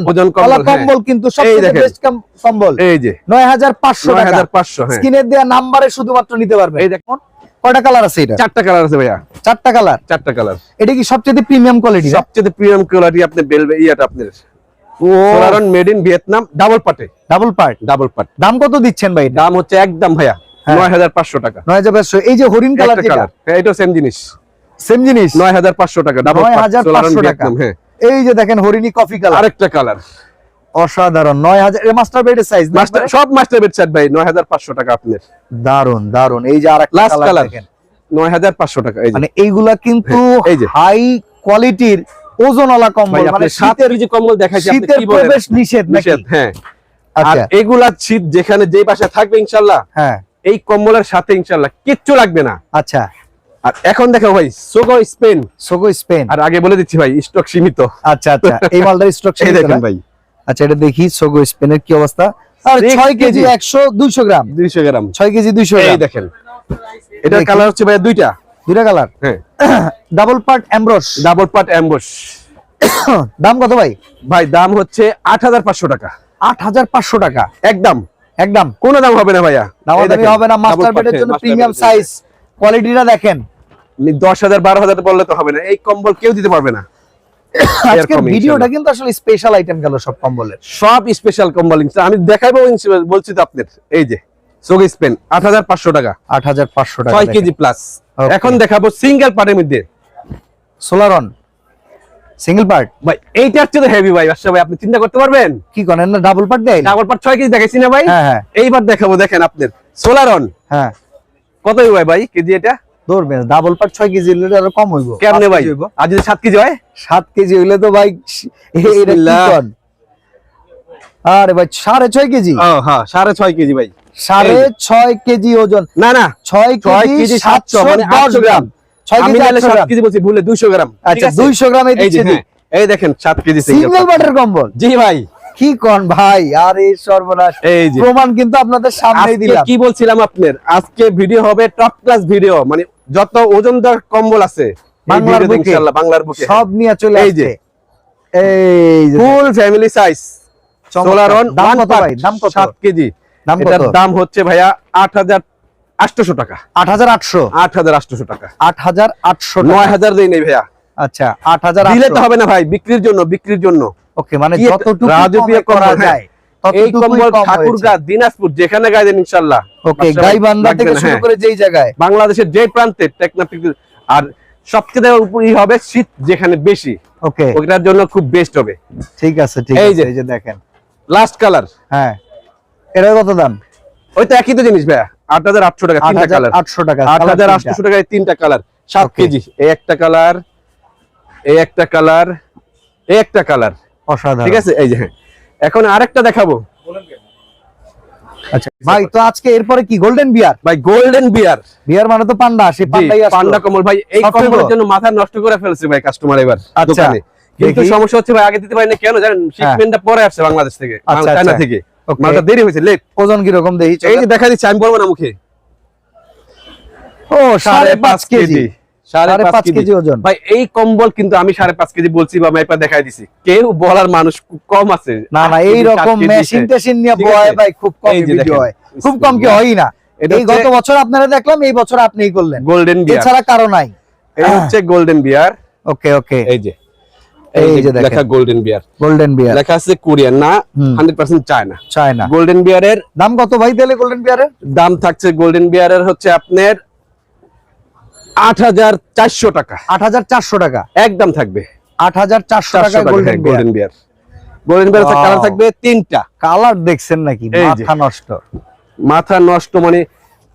কম্বল, কিন্তু সবচেয়ে বেস্ট কম্বল। এই যে 9500 টাকা। 9500।
স্ক্রিনের দেয়া নম্বরে শুধুমাত্র নিতে পারবেন। এই দেখুন
কয়টা কালার আছে এটা?
4টা কালার আছে ভাইয়া।
4টা কালার,
4টা কালার।
এটা কি সবচেয়ে প্রিমিয়াম কোয়ালিটি?
সবচেয়ে প্রিমিয়াম কোয়ালিটি। আপনি বেলবে ইয়াটা আপনার সোলারন মেড ইন ভিয়েতনাম, ডাবল পার্টে। Double part.
দাম কত দিচ্ছেন ভাই?
দাম হচ্ছে একদম ভাইয়া 9500 টাকা।
9500। এই যে হরিণ কালার যেটা,
হ্যাঁ এটাও সেম জিনিস।
9500
টাকা। ডাবল পার্ট সোলারন ভিয়েতনাম। হ্যাঁ
এই যে দেখেন হরিণী কফি কালার,
আরেকটা কালার
অসাধারণ। 9000 এর মাস্টার বেডের সাইজ,
সব মাস্টার বেড সেট ভাই 9500 টাকা আপনার।
দারুন দারুন। এই যে আরেকটা কালার দেখেন,
9500 টাকা। এই যে
মানে এইগুলা কিন্তু
এই যে
হাই কোয়ালিটির ওজনওয়ালা কম্বল,
ভাই
মানে
আপনি 7 কেজি কম্বল দেখাইছি, আপনি
শীতের
কি বলেন?
প্রবেশ নিষেধ নাকি?
নিষেধ, হ্যাঁ। আর
আচ্ছা
এগুলা শীত যেখানে যেই বাসায় থাকবে ইনশাআল্লাহ,
হ্যাঁ
এই কম্বলের সাথে ইনশাআল্লাহ কিচ্ছু লাগবে না।
আচ্ছা
আর এখন দেখো ভাই, সোগো স্পেন,
সোগো স্পেন।
আর আগে বলে দিচ্ছি ভাই, স্টক সীমিত।
আচ্ছা আচ্ছা, এই মালটার স্টক
এই দেখেন ভাই,
আচ্ছা এটা দেখি সোগো স্পেনের কি অবস্থা। আর
6
6 কেজি
কেজি
100 200 গ্রাম,
200 গ্রাম,
6 কেজি 200
এই
গ্রাম।
দেখেন, এটার
দেখি।
কালার হচ্ছে ভাই দুইটা
কালার,
হ্যাঁ,
double part emboss.
Double part emboss.
দাম কত ভাই?
ভাই দাম হচ্ছে 8500 টাকা,
8500 টাকা
একদম।
একদম,
কোনো দাম হবে না ভাইয়া, এই
দামি
দেখেন,
হবে না। মাস্টার
double part,
বেডের জন্য
master
প্রিমিয়াম
bed এর
সাইজ, কোয়ালিটিটা দেখেন।
জন্য। 10,000 12,000 বললে তো হবে না, এই কম্বল কেউ দিতে পারবে না।
আজকের
এরকম
ভিডিওটা
ইনশাআল্লাহ।
কিন্তু আসলে স্পেশাল আইটেম গেল সব কম্বলের।
সব স্পেশাল কম্বল ইনশাআল্লাহ আমি দেখাবো, বলছি তো আপনাদের। এই যে সোগো স্পেন 8500 টাকা,
8500 টাকা,
6 কেজি প্লাস।
Okay.
এখন দেখাবো সিঙ্গেল পার্টের মধ্যে
সোলারন সিঙ্গেল পার্ট।
ভাই, এইটার চেয়ে হেভি ভাই, আচ্ছা ভাই আপনি চিন্তা করতে পারবেন?
কি করেন না, ডাবল পার্ট দেয়?
ডাবল পার্ট 6 কেজি দেখাইছি না ভাই?
হ্যাঁ হ্যাঁ
এইবার দেখাবো, দেখেন আপনাদের সোলারন
হ্যাঁ,
কত ভাই ভাই কেজি এটা?
ধরবে ডাবল পার্ট 6 কেজি হইলে আরো কম হইব।
কেমনে
5
ভাই?
কেজি হইব।
আর যদি 7 কেজি হয়?
7 কেজি হইলে তো ভাই এটা কি
বিসমিল্লাহ।
কন? আরে ভাই 6.5 কেজি,
ও হ্যাঁ, 6.5 কেজি ভাই।
6.5 কেজি ওজন,
না না,
6 কেজি
কেজি
710
মানে 800
গ্রাম, 6
আমি
কেজি
তাহলে
800
7
গ্রাম।
কেজি বলছি, ভুলে 200 গ্রাম। ঠিক
আচ্ছা
আছে?
200 গ্রামে
এই যে,
দিচ্ছে।
হ্যাঁ, এই দেখেন 7 কেজি
সিঙ্গেল পার্টের কম্বল।
জি ভাই,
কি কোন ভাই, আরে সর্বনাশ।
এই যে
প্রমাণ কিন্তু আপনাদের সামনেই
আজকে
দিলাম।
কি বলছিলাম আপনার, আজকে ভিডিও হবে টপ ক্লাস ভিডিও, মানে যত ওজনদার কম্বল আছে এই
বাংলার
ভিডিওতে
বুকে,
ইনশাআল্লাহ বাংলার বুকে
সব নিয়ে চলে
এই যে,
আসছে। এই যে
ফুল ফ্যামিলি সাইজ
চমৎকার।
সোলারন
দাম কত ভাই? দাম কত?
7 কেজি।
দাম
এটার
কত?
দাম হচ্ছে ভাইয়া 8800 টাকা,
8800,
8800 টাকা,
8800 টাকা।
9000 দেই নাই ভাইয়া,
আচ্ছা
দিলে তো
8800।
হবে না ভাই, বিক্রির জন্য, বিক্রির জন্য।
ওকে, মানে
কি
যতটুকু
রাজকীয়
কমে করা
কম্বল,
যায়
এই
ততটুকুই
কম্বল
কম
ঠাকুরগাঁ,
হয়েছে।
দিনাজপুর যেখানে গাইদেন ইনশাআল্লাহ।
ওকে,
বাদশা ভাই
গাইবান্ধা
লাগবে
থেকে
না,
শুরু
হ্যাঁ।
করে যেই জায়গায়,
বাংলাদেশের যে প্রান্তে টেকনাফিক, আর সবচেয়ে উপরই হবে শীত যেখানে বেশি,
ওকে
ওটার জন্য খুব বেস্ট হবে।
ঠিক আছে ঠিক
এই
আছে।
যে।
এই যে দেখেন,
লাস্ট কালার,
হ্যাঁ এটার কত দাম?
ওই তো একই তো জিনিস ভাইয়া, 8800 টাকা, তিনটা কালার,
8800 টাকা,
8800 টাকায় তিনটা কালার, 7
Okay.
কেজি। এই একটা কালার, এই একটা কালার, এই একটা কালার,
অসাধারণ।
ঠিক আছে? এই যে, হ্যাঁ, এখন আরেকটা দেখাবো
আচ্ছা ভাই, তো আজকে এরপরে কি গোল্ডেন বিয়ার?
ভাই, গোল্ডেন বিয়ার।
বিয়ার মানে তো পান্ডা, সেই পান্ডাই আসলো।
পান্ডা কম্বল ভাই, এই
সব
কম্বলের
তো?
জন্য মাথা নষ্ট করে ফেলছে ভাই কাস্টমার এবার
আচ্ছা,
দোকানে। কিন্তু
দেখি।
সমস্যা হচ্ছে ভাই, আগে দিতে পারি না কেন জানেন? শিপমেন্টটা পরে আসছে বাংলাদেশ থেকে,
আচ্ছা,
চায়না
আচ্ছা।
থেকে,
Okay.
মালটা দেরি হয়েছে, লেট।
ওজন কি রকম দেখি?
এই যে দেখা দিচ্ছে, আমি বলবো না মুখে।
ও 5.5 কেজি,
5.5
কেজি
কেজি
ওজন।
ভাই, এই কম্বল কিন্তু আমি 5.5 কেজি বলছি বা মাইপা দেখাই দিছি, কেউ বলার মানুষ খুব কম আছে।
না না,
8
এই
কেজি, 7
রকম
কেজি,
মেশিন টেশিন নিয়ে
ঠিক
বয়
আছে?
ভাই খুব কম
এই যে
ভিডিও
দেখেন।
হয়, খুব কম কি হয়ই না।
এটা
এই গত
হচ্ছে
বছর আপনারা দেখলাম, এই বছর আপনিই করলেন,
গোল্ডেন বিয়ার,
এছাড়া কারো নাই।
এই হচ্ছে গোল্ডেন বিয়ার।
ওকে ওকে,
এই যে,
এই
এই
যে
যে
দেখেন।
লেখা গোল্ডেন বিয়ার,
গোল্ডেন বিয়ার,
লেখা আছে কোরিয়ান না,
হুম।
100% চায়না।
চায়না।
গোল্ডেন বিয়ারের
দাম কত ভাই তাহলে গোল্ডেন বিয়ারের?
দাম থাকছে, গোল্ডেন বিয়ারের হচ্ছে আপনার 8400 টাকা,
8400 টাকা,
একদম থাকবে
8400 টাকা
400 টাকা।
গোল্ডেন বিয়ার।
গোল্ডেন বিয়ার, গোল্ডেন বিয়ার
Wow.
কালার থাকবে 3টা।
কালার দেখছেন নাকি?
এই যে।
মাথা নষ্ট,
মাথা নষ্ট মানে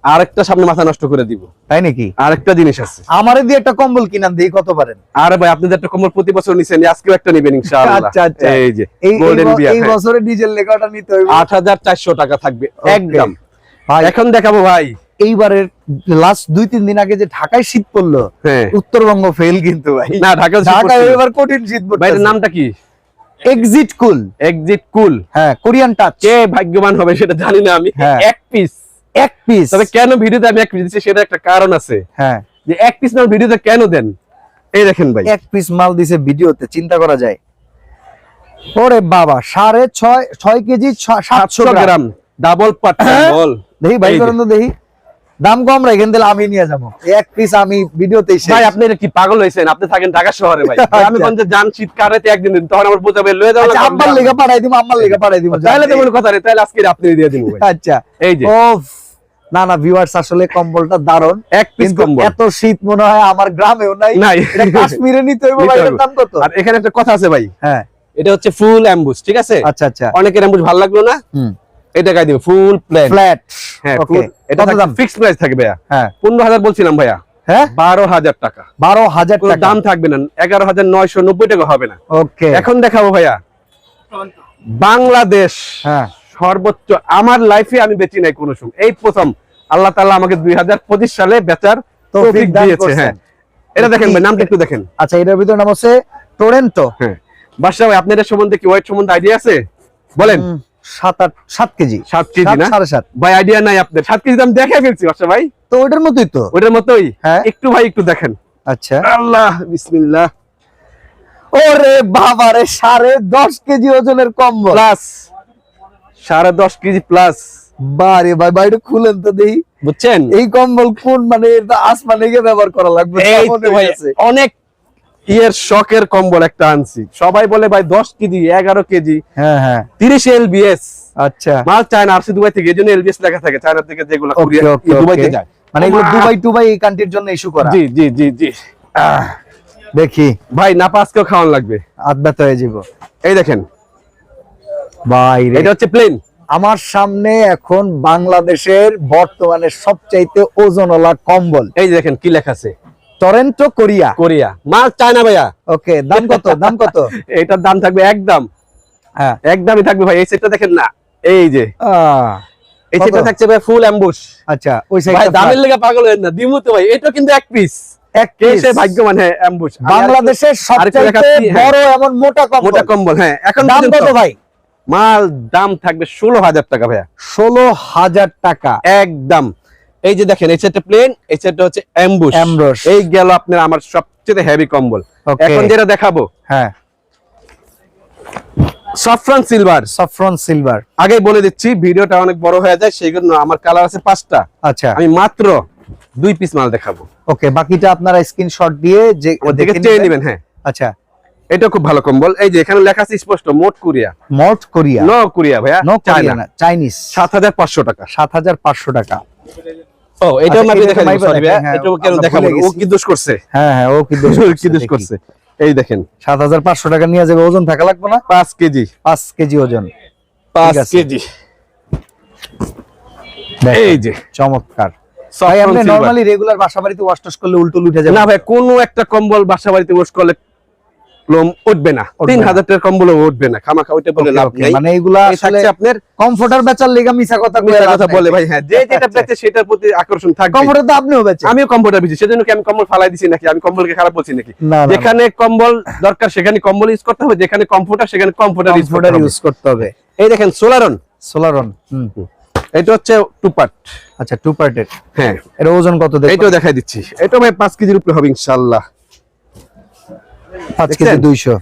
আরেকটা সামনে মাথা নষ্ট করে দিব,
তাই নাকি?
আরেকটা জিনিস আছে।
আমারে দিয়ে একটা কম্বল কিনান দিই, কত পারেন?
আরে ভাই, আপনি যে একটা কম্বল প্রতি বছর নিছেন, আজকেও একটা নিবেন ইনশাআল্লাহ।
আচ্ছা আচ্ছা,
এই যে
এই
গোল্ডেন বিয়ার,
এই বছরে ডিজেল লেখাটা নিতে হইবে।
8400 টাকা থাকবে একদম।
ভাই
এখন দেখাবো ভাই,
এইবারের লাস্ট 2-3 দিন আগে যে ঢাকায় শীত পড়লো,
হ্যাঁ,
উত্তরবঙ্গ ফেল কিন্তু ভাই।
না ঢাকা
ঢাকায় এবার কঠিন শীত
ভাই,
পড়ছে।
এটার নামটা কি?
এক্সিট কুল,
এক্সিট কুল।
হ্যাঁ কোরিয়ান টাচ।
কে ভাগ্যবান হবে সেটা জানি না আমি।
হ্যাঁ।
এক পিস,
এক পিস।
তবে কেন ভিডিওতে আমি এক পিস দিচ্ছি সেটা একটা কারণ আছে,
হ্যাঁ,
যে এক পিস মাল ভিডিওতে কেন দেন। এই দেখেন ভাই,
এক পিস মাল দিছে ভিডিওতে, চিন্তা করা যায়। ওরে বাবা, 6.5 কেজি 700 গ্রাম।
গ্রাম ডাবল পাট বল।
দেখি ভাই
এই যে।
করেন তো দেখি, দাম কম রাখেন তাহলে আমি নিয়ে যাবো এক পিস, আমি ভিডিওতেই শেষ।
ভাই, আপনি এটা কি পাগল হয়েছেন? আপনি থাকেন ঢাকা শহরে ভাই, আমি কোন যে যান শীত কাটাইতে একদিন দিন, তখন আমার বোঝাবে লয়ে যাও
আচ্ছা, আব্বার লেগা পাঠাই দিব, আম্মার লেগা পাঠাই দিব।
তাহলে তো কোনো কথা নেই, তাহলে আজকে আপনি দিয়ে দিন ভাই।
আচ্ছা,
এই যে
ওফ, না না ভিউয়ার্স, আসলে কম্বলটা দারুণ।
এক পিস
কিন্তু
কম্বল
এত শীত মনে হয় আমার গ্রামেও নাই।
নাই।
এটা কাশ্মীরে নিতে হইব ভাই, এর দাম কত?
আর এখানে একটা কথা আছে ভাই,
হ্যাঁ,
এটা হচ্ছে ফুল অ্যাম্বুশ, ঠিক আছে?
আচ্ছা আচ্ছা,
অনেকের অ্যাম্বুশ ভালো লাগলো না,
হুম,
এটা গাই দিবে ফুল প্লেন।
ফ্ল্যাট।
হ্যাঁ,
ওকে,
এটা
কত দাম?
ফিক্সড প্রাইস থাকবে ভাইয়া,
হ্যাঁ,
15000 বলছিলাম ভাইয়া,
হ্যাঁ
12,000 টাকা।
12,000
কোনো
টাকা
দাম থাকবে না, 11,990 টাকা হবে না।
ওকে
এখন দেখাবো ভাইয়া বাংলাদেশ
হ্যাঁ
সর্বোচ্চ, আমার লাইফে আমি বেচি নাই কোনো সময়, এই প্রথম আল্লাহ তাআলা আমাকে 2025 সালে বেচার তৌফিক
দান
দিয়েছে।
করছেন।
হ্যাঁ এটা দেখেন ভাই, নামটা একটু দেখেন।
আচ্ছা এটার ভিতর নাম হচ্ছে টরেন্টো।
হ্যাঁ বাদশা ভাই, আপনাদের সম্বন্ধে কি ওয়েট সম্বন্ধে আইডিয়া আছে বলেন?
7 কেজি
7 কেজি না
7.5
ভাই? আইডিয়া নাই আপনার? 7 কেজি দাম দেখে ফেলছি বাদশা ভাই।
তো ওটার মতোই তো।
ওটার মতোই।
হ্যাঁ
একটু ভাই একটু দেখেন।
আচ্ছা
আল্লাহ বিসমিল্লাহ।
ওরে বাবারে 10.5 কেজি ওজনের কম্বল
প্লাস 10.5 কেজি প্লাস।
বারে ভাই বাইরে খুলেন তো দেই,
বুঝছেন?
এই কম্বল কোন মানে এটা আসমানে গিয়ে ব্যবহার করা লাগবে
এই
এমন
তো ভাই
হয়ে গেছে।
অনেক ইয়ের শখের কম্বল একটা আনছি, সবাই বলে ভাই 10 কেজি 11 কেজি
হ্যাঁ হ্যাঁ
30 এলবিএস
আচ্ছা
মাল চায়না আসছে দুবাই থেকে, এজন্য এলবিএস লেখা থাকে, চায়না থেকে যেগুলো
ওকে
কুরিয়ার
ওকে
দুবাইতে
ওকে
যায়।
মানে এগুলো দুবাই এই কান্ট্রির জন্য ইস্যু করা।
জি জি জি জি।
দেখি
ভাই নাপা আজকেও খাওয়ান লাগবে।
আদবাত হয়ে যাব
এই দেখেন
ভাই রে।
এটা হচ্ছে প্লেন।
আমার সামনে এখন বাংলাদেশের বর্তমানে সবচাইতে ওজনওয়ালা কম্বল,
এই যে দেখেন কি লেখা আছে,
টরেন্টো কোরিয়া।
কোরিয়া মাল চায়না ভাইয়া।
ওকে দাম কত দাম কত?
এটার দাম থাকবে একদম,
হ্যাঁ
একদমই থাকবে ভাই। এই সেটটা দেখেন না, এই যে এই
কত?
সেটটা থাকছে ভাই ফুল অ্যাম্বুশ।
আচ্ছা ওই
ভাই
সাইডটা
দামের লেগে পাগল হয়েন না, দিমু তো ভাই। এটা কিন্তু এক পিস,
এক
কে
piece।
সে ভাগ্যবান। হ্যাঁ অ্যাম্বুশ
বাংলাদেশের সবচাইতে
দেখাচ্ছি, হ্যাঁ।
বড় এমন মোটা কম্বল।
মোটা কম্বল। হ্যাঁ এখন
দাম
পর্যন্ত
কত ভাই?
মাল দাম থাকবে 16,000 টাকা ভাইয়া,
16,000 টাকা
একদম। এই যে দেখেন এই সেটটা প্লেন, এই সেটটা হচ্ছে অ্যাম্বুশ।
Ambush।
এই গেল আপনার আমার সবচেয়ে হেভি কম্বল।
Okay।
এখন যেটা দেখাবো
হ্যাঁ
সাফরান সিলভার।
Saffron silver.
আগে বলে দিচ্ছি ভিডিওটা অনেক বড় হয়ে যায়, সেই জন্য আমার কালার আছে 5টা,
আচ্ছা
আমি মাত্র 2 পিস মাল দেখাবো।
ওকে বাকিটা আপনারা স্ক্রিনশট দিয়ে যে
ওর দিকে
দেখে
চেয়ে
নেবেন।
নেবেন। হ্যাঁ
আচ্ছা
এটা খুব ভালো কম্বল। এই যে এখানে লেখা আছে স্পষ্ট মোট Korea,
North Korea.
No Korea ভাইয়া,
নো কোরিয়া
চায়না।
না, চাইনিজ।
7,500 টাকা।
7,500 টাকা।
ও এটাও
আচ্ছা,
মাপি
এটা
দেখাই
মাইপা
সরি ভাইয়া,
দেখেন, হ্যাঁ,
এটাও কেন
আমরা
দেখাবো?
ভুলে
ও
গেছি।
কি দোষ করছে?
হ্যাঁ হ্যাঁ ও কি দোষ
কি দোষ
দেখি।
করছে? এই দেখেন
7,500 টাকা নিয়ে যাবে, ওজন থাকা লাগবে না?
5 কেজি,
5 কেজি ওজন।
5
আছে।
কেজি।
দেখেন,
এই যে
চমৎকার। ভাই
সাফরান
আপনি
সিলভার।
নরমালি রেগুলার বাসা বাড়িতে ওয়াশ টস করলে উল্টো উঠে যাবে
না ভাই, কোনো একটা কম্বল বাসা বাড়িতে ওয়াশ করলে লোম উঠবে না,
উঠবে
3,000 টাকার কম্বল উঠবে না, খামাখা ওইটা বলে
Okay,
লাভ
okay,
নেই।
মানে এগুলা
এই
আসলে
থাকছে আপনার
কমফোর্টার বেচার লেগা মিছা কথা কইয়া
মিথ্যা
লাভ
কথা
নাই।
বলে ভাই। হ্যাঁ যে যেটা বেচে সেটার প্রতি আকর্ষণ থাকবে।
কমফোর্টার তো আপনিও বেচেন।
আমিও কম্বলটা বেচি, সেজন্য কি আমি কম্বল ফালাই দিছি নাকি? আমি কম্বলকে খারাপ বলছি নাকি?
না, না,
যেখানে কম্বল দরকার সেখানে কম্বল ইউজ করতে হবে, যেখানে কমফোর্টার সেখানে কমফোর্টার ইউজ করতে
কমফোর্টার
হবে।
ইউজ করতে হবে।
এই দেখেন সোলারন,
সোলারন।
এটা হচ্ছে 2 পার্ট।
আচ্ছা 2 পার্টের।
হ্যাঁ
এর ওজন কত দেখুন?
এটাও দেখাই দিচ্ছি। এটা ভাই 5 কেজির উপরে হবে ইনশাআল্লাহ।
5 কেজি
দেখছেন?
200।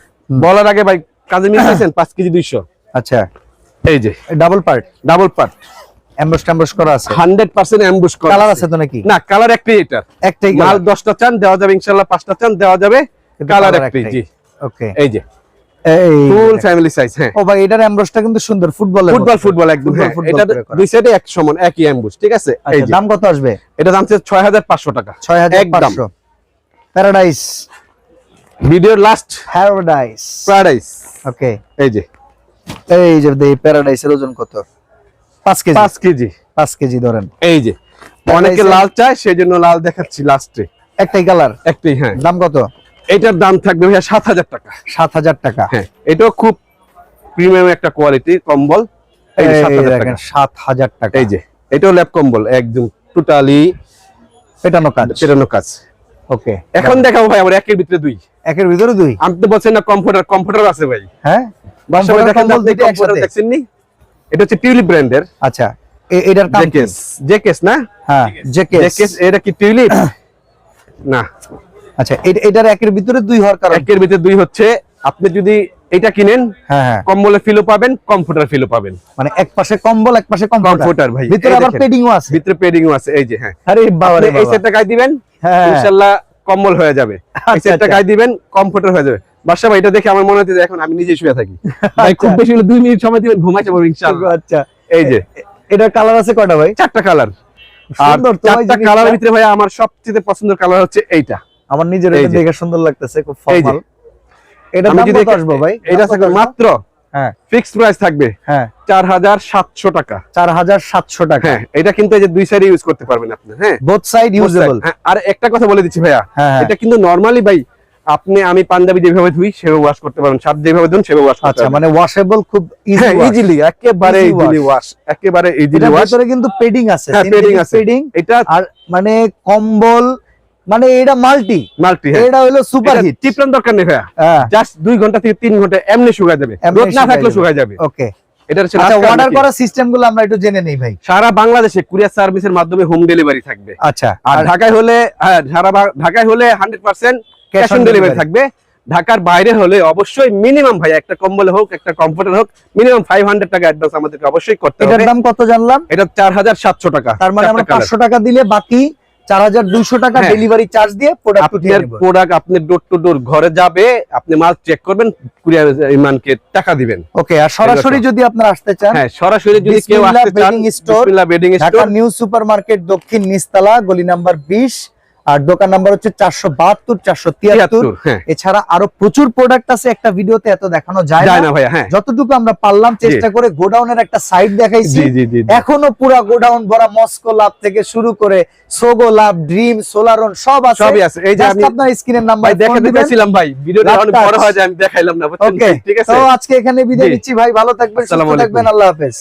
বলার আগে ভাই কাজে মিলাইছেন 5 কেজি 200।
আচ্ছা
এই যে
double part,
double part,
emboss টেমবস করা আছে।
100% অ্যাম্বুশ করা।
কালার আছে তো নাকি?
না কালার একটাই, এটা
একটাই
মাল
কালার।
10টা চান দেওয়া যাবে ইনশাআল্লাহ, 5টা চান দেওয়া যাবে, কালার একটাই। জি
ওকে
এই যে
এই
ফুল ফ্যামিলি সাইজ। হ্যাঁ
ও ভাই এটার এমবসটা কিন্তু সুন্দর, ফুটবলের
ফুটবল ফুটবল একদম। হ্যাঁ
ফুটবল
এটা
করে করা।
দুই সাইডে এক সমান একই অ্যাম্বুশ, ঠিক আছে? এই
আচ্ছা
যে
দাম কত আসবে?
এটা দাম হচ্ছে 6,500 টাকা।
6,500। প্যারাডাইস,
ভিডিওর লাস্ট
প্যারাডাইস।
প্যারাডাইস।
ওকে
এই যে
এই যে এই প্যারাডাইসের ওজন কত? 5 কেজি।
5 কেজি।
5 কেজি ধরেন।
এই যে অনেকে লাল চায় সেজন্য লাল দেখাচ্ছি লাস্টে,
একটাই কালার।
একটাই। হ্যাঁ
দাম কত?
এটার দাম থাকবে ভাইয়া 7,000 টাকা।
7,000 টাকা।
হ্যাঁ এটাও খুব প্রিমিয়াম একটা কোয়ালিটি কম্বল। এই যে
এই
7,000 টাকা।
দেখেন 7,000 টাকা।
এই যে এটাও ল্যাপ কম্বল, একদম টোটালি
পেটানো কাজ।
পেটানো কাজ।
ওকে
এখন দেখাবো ভাই আমার একের ভিতরে 2।
একের ভিতরে 2।
আমি তো বলছেন না কমফোর্টার, কমফোর্টার আছে ভাই।
হ্যাঁ
বাসায়
কমফোর্টার
দেখেন
কম্বল
আপনি
দুইটা
কমফোর্টার
একসাথে।
দেখছেন নি? এটা হচ্ছে টিউলিপ ব্র্যান্ডের।
আচ্ছা এটার দাম কি?
জেকেস, জেকেস না?
হ্যাঁ জেকেস।
জেকেস। এটা কি টিউলিপ না?
আচ্ছা এটার একের ভিতরে 2 হওয়ার কারণ?
একের ভিতরে 2 হচ্ছে আপনি যদি এটা কিনেন
হ্যাঁ হ্যাঁ
কম্বলের ফিলও পাবেন, কমফোর্টার ফিলও পাবেন।
মানে এক পাশে কম্বল এক পাশে কমফোর্টার
কমফোর্টার ভাই।
ভিতরে
এই
আবার
দেখেন,
পেডিংও আছে।
ভিতরে পেডিংও আছে। এই যে হ্যাঁ
আরে বাবা রে
আপনি এই
বাবা।
সেটটা গায়ে দিবেন
হ্যাঁ।
ইনশাআল্লাহ কম্বল হয়ে যাবে। এই
আচ্ছা,
সেটটা
আচ্ছা।
গায়ে দিবেন কমফোর্টার হয়ে যাবে। বাসা ভাই এটা দেখে আমার মনে হচ্ছে যে এখন আমি নিজেই শুয়ে থাকি। ভাই খুব বেশি হলে 2 মিনিট সময় দিবেন, ঘুমাইতে পারবো ইনশাআল্লাহ।
আচ্ছা
এই যে
এটার কালার আছে কয়টা ভাই?
4টা কালার। আর
সুন্দর তো ভাই
4টা
জিনিসটা।
কালারের ভিতরে ভাই আমার সবচেয়ে পছন্দের কালার হচ্ছে এইটা।
আমার নিজের
এই
এটা
যে।
দেখে সুন্দর লাগতেছে, খুব
এই যে।
ফর্মাল। এটা
আমি
দাম
যদি
কত আসবে ভাই?
এটা
দাম কত
থাকবে
আসবে?
মাত্র
হ্যাঁ
ফিক্সড প্রাইস থাকবে
হ্যাঁ
4700 টাকা।
4700 টাকা।
হ্যাঁ এটা কিন্তু এই যে দুই সাইডে ইউজ করতে পারবেন আপনি। হ্যাঁ
বোথ সাইড ইউজেবল।
আর একটা কথা বলে দিচ্ছি ভাইয়া,
হ্যাঁ, হ্যাঁ।
এটা কিন্তু নরমালি ভাই আমি পাঞ্জাবি যেভাবে ধুই সেভাবে ওয়াশ করতে পারবেন, শার্ট যেভাবে ধুন সেভাবে ওয়াশ করতে
আচ্ছা,
পারবেন।
মানে ওয়াশেবল, খুব
হ্যাঁ ইজিলি, একেবারে
Easy
ইজিলি ওয়াশ, একেবারে ইজিলি
এটার
ওয়াশ।
ভিতরে কিন্তু পেডিং আছে,
হ্যাঁ পেডিং আছে
পেডিং।
এটা
আর মানে কম্বল, মানে এটা মাল্টি,
মাল্টি। হ্যাঁ
এটা হলো সুপার হিট।
টিপলাম দরকার নেই ভাইয়া,
হ্যাঁ
জাস্ট 2 ঘন্টা থেকে 3 ঘন্টা এমনি শুকায় যাবে,
এমনি
রোদ না
শুকায়
থাকলেও
যাবে।
শুকায় যাবে।
ওকে,
এটা হচ্ছে
আচ্ছা,
রাস্তার
অর্ডার
নাকি।
করার সিস্টেম গুলো আমরা একটু জেনে নেই ভাই।
সারা বাংলাদেশে কুরিয়ার সার্ভিসের মাধ্যমে হোম ডেলিভারি থাকবে।
আচ্ছা,
আর ঢাকায় হলে ঢাকায় হলে 100% ক্যাশ অন ডেলিভারি থাকবে। ঢাকার বাইরে হলে অবশ্যই মিনিমাম ভাই একটা কম্বল হোক, একটা কমফোর্টার হোক, মিনিমাম 500 টাকা অ্যাডভান্স আমাদেরকে অবশ্যই করতে হবে।
এটার দাম কত জানলাম?
এটা 4700 টাকা।
তার মানে আমরা 500 টাকা দিলে বাকি 4200 টাকা
হ্যাঁ।
ডেলিভারি চার্জ দিয়ে প্রোডাক্ট উঠিয়ে
আপনার
নেব।
প্রোডাক্ট আপনি ডোর টু ডোর ঘরে যাবে, আপনি মাল চেক করবেন, কুরিয়ার ইমানকে টাকা দিবেন।
ওকে, আর সরাসরি যদি আপনারা আসতে চান,
হ্যাঁ সরাসরি যদি কেউ
বিসমিল্লাহ
আসতে চান,
বেডিং স্টোর,
বিসমিল্লাহ bedding
Dhaka
store,
new super market দক্ষিণ নিচতলা, গলি নাম্বার 20, আর দোকান নাম্বার হচ্ছে 472 473।
হ্যাঁ
এছাড়া আরো প্রচুর প্রোডাক্ট আছে, একটা ভিডিওতে এত দেখানো যায়
যায়
না
না ভাইয়া। হ্যাঁ
যতটুকু আমরা পারলাম চেষ্টা করে গোডাউনের একটা সাইড দেখাইছি।
জি জি জি জি।
এখনো পুরা গোডাউন ভরা মস্কো লাভ থেকে শুরু করে সোগো লাভ, ড্রিম, সোলারন সব আছে,
সবই আছে। এই যে
Just
আমি
আপনার স্ক্রিনের নাম্বার
ভাই দেখাতে চাইছিলাম ভাই, ভিডিওটা অনেক বড় হয়ে যায়, আমি দেখাইলাম না, বুঝছেন?
ওকে,
ঠিক আছে,
তো আজকে এখানে বিদায়
জি।
নিচ্ছি ভাই, ভালো থাকবেন, সুস্থ
আসসালামু আলাইকুম।
থাকবেন, আল্লাহ হাফেজ।